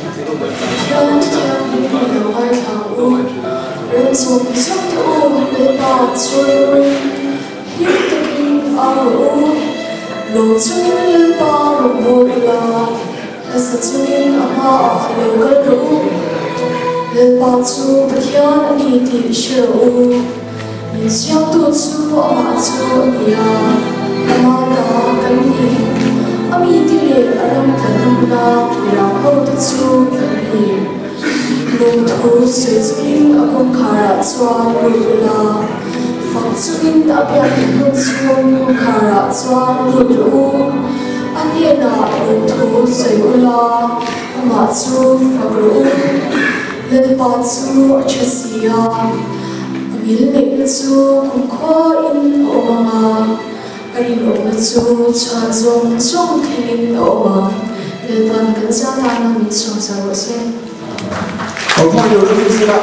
天天平平的外套屋，人从小头被把吹，一个平安屋，路中人把路不拉，还是中阿妈留个路，人把住不天你的学屋，你想多住阿妈住你啊，阿妈打跟你。阿弥陀佛，阿弥陀佛，然后的主跟你，路途随经阿公卡拉抓路啦，放经阿边路中公卡拉抓路，阿耶那路途随啦，阿妈主发路，人把主阿切西亚，阿弥勒的主公夸因欧妈妈。Arin om na chu chan zong zong thingin oma le ban kan cha na na min song sa ro se我看有人是吧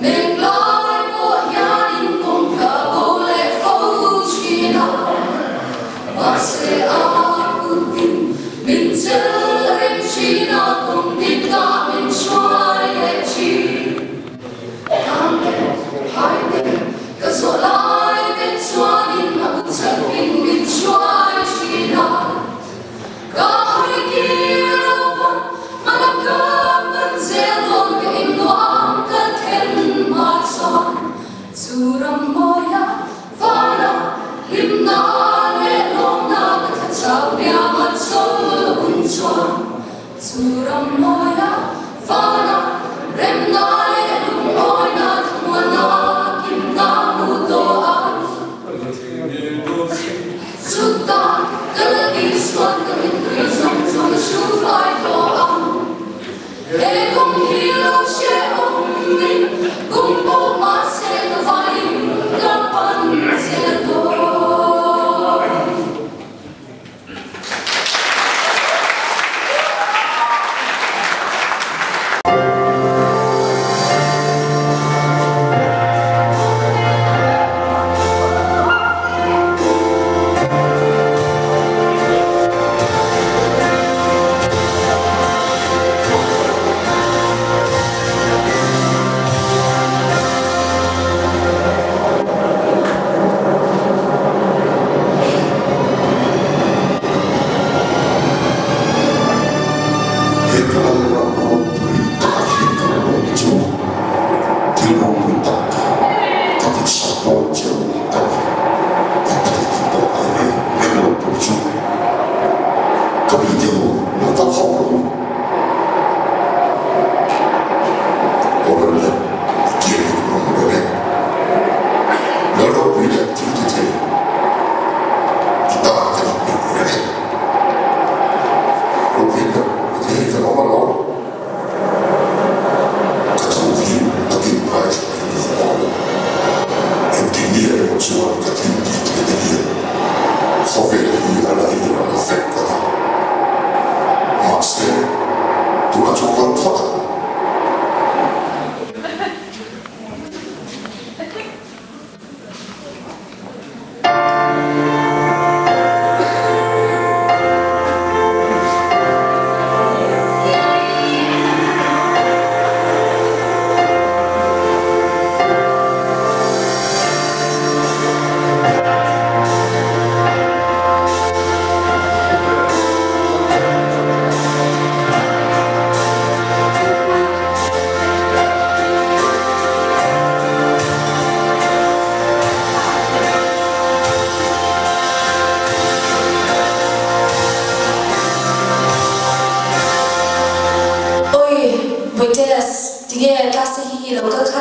？Make love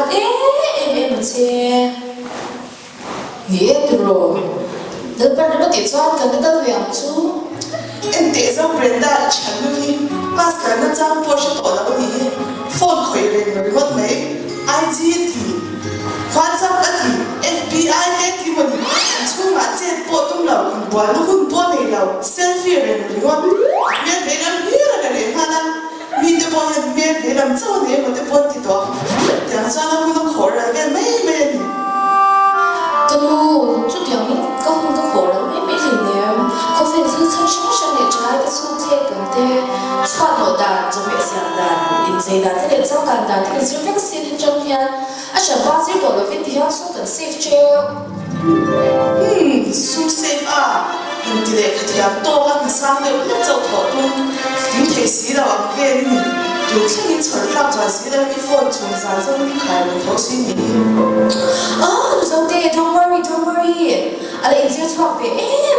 chuan em che ni dro dal par na ti chuan kan dal viang chu em te zo Brenda chanu hi pastor na chang po sha to la ni phone khoi ren no got mai IG ti WhatsApp ati FBI te ti mo ni chu ma che po tum lo in bo lu hun po nei lo selfie ren no got me ve lam ni ra ka le ha na mi te po he me ve lam chau ne mo te po ti to ta sa na mu no khor ra ve mai mai ni tu chút điều mình có khổ lắm mấy mấy gì nè có phải thứ thân sống sinh để trái cái xu thế cũng thế chọn nội đàn cho mẹ sáng đàn in dây đàn thế để trong đàn đàn thì sự phát sinh trong nhà à chẳng bao giờ bỏ được cái tiếng số cần safe treo su safe à in thì để cái tiếng to hơn sang để nó châu thọ tung tiếng thấy xí là ông kia đi有天你扯上转时的一副从山上离开了头心里。Oh, so there, don't worry. À lại chỉ chọn về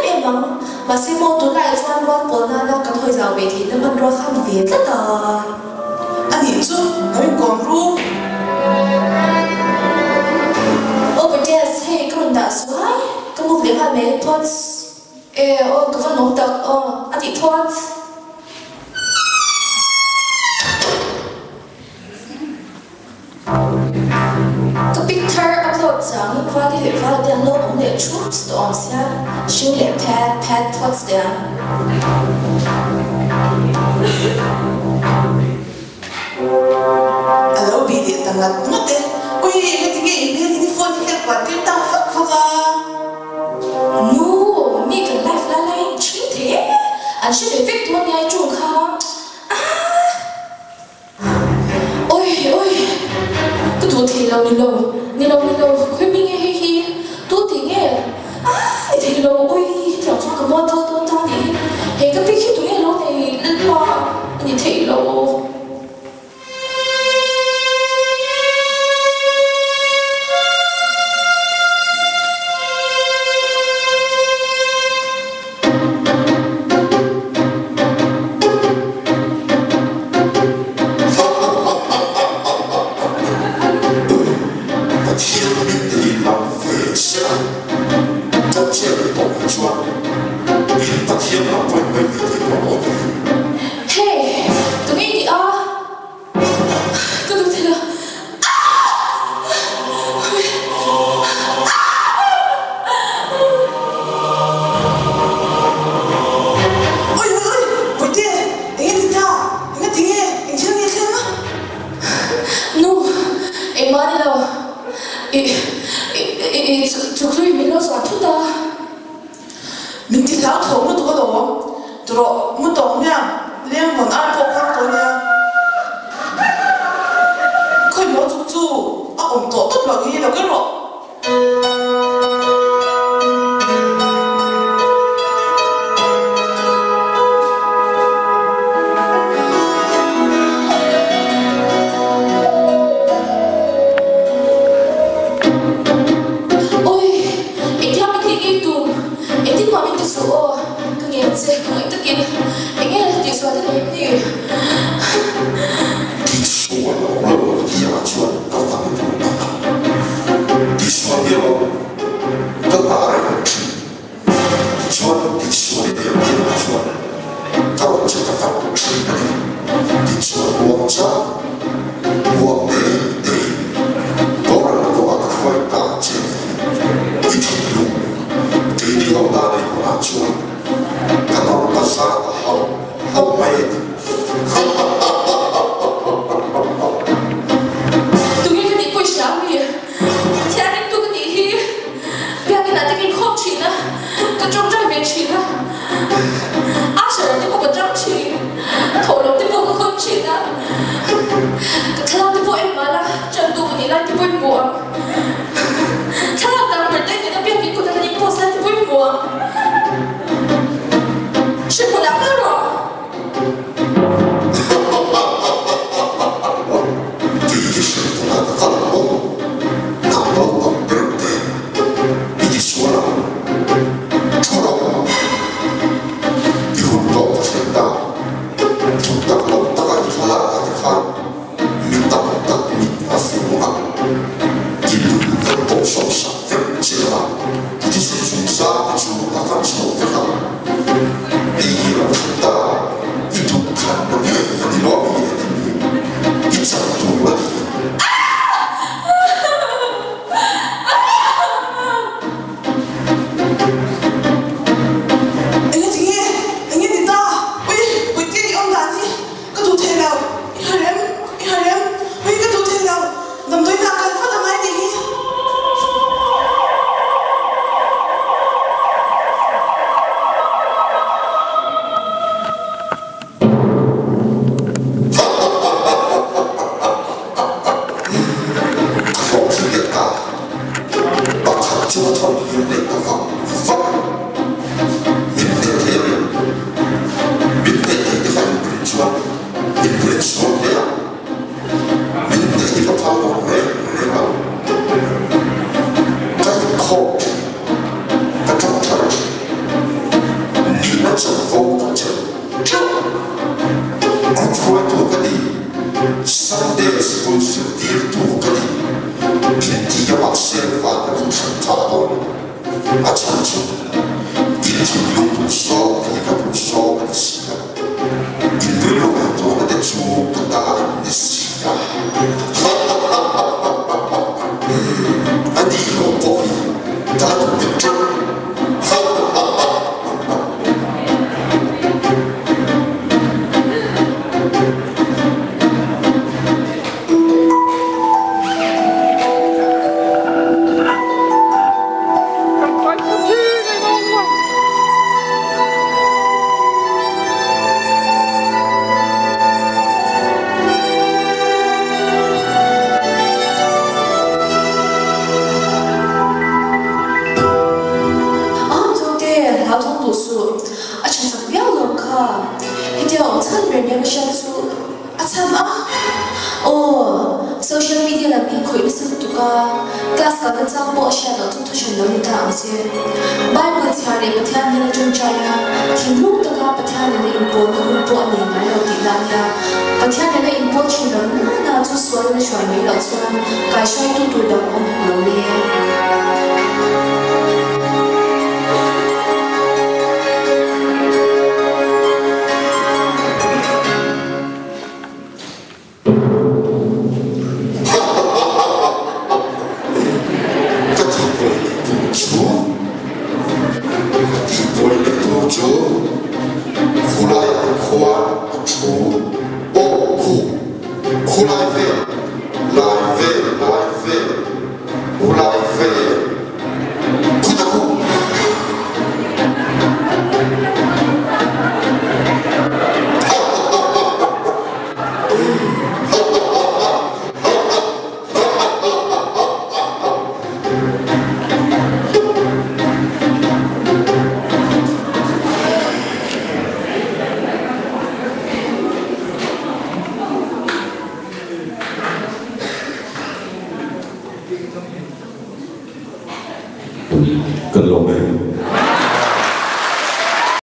em bằng mà xem mô tố lại cho anh quan bố na cầm hơi giàu về thì nó mình rồi khăn về tất cả. Anh nhìn chú, nói còn ru. Over there, hey, come on, that's why. Come move the hand, man. Thoughts. Cái phần nông tập, anh thì thoughts. Cái picture upload sang những khoa cái việc vào điện log cũng để chụp storm xa siêu lệ pad thoughts there. Alo bị điện tăng ngặt mất đấy. Ôi cái tiếng email thì phone thì quả tiếng tăng phật à. No, make a life la lai chính thế. Anh sẽ phải viết một ngày chung không? Ôi. Cứ thua thì lâu khuyên mình nghe hi tôi thì nghe thì lâu ôi theo cho cái món tôi thì hệ cái biết khi tôi nghe lâu này lên qua thì thấy lâu mình đi lão thấu nó tụi nó tụi nó muốn tổng nha liên quan ai bộ khác tụi nha khơi nó chú ông tổ tất cả cái nào cái rồi 就从原来的方法，明天天，明天天的还不错，你不错的呀，明天的他们来了，该靠该找他，你们政府的这，我出来多个的，上代是不是第多个的？ Inti yang observa ng sentado at sancho. Inti yung puso ay kapuso ng siya. Inti yung ito na detsu kataan ni siya. Adi yung boy, tatong picture. social media là bị khởi đi sân tụ ca class cả cái trang bộ share đó chúng tôi chuyển đổi đến thằng gì Bible thì hai để bắt theo nên trong trái à thì lúc đó các bắt theo nên import các import này ngay đầu tiên là nha bắt theo nên import chuyển đổi nó cho số nó chuyển mấy đầu cho cái xoay tụ tụ đầu ông lâu đi cần lồng bền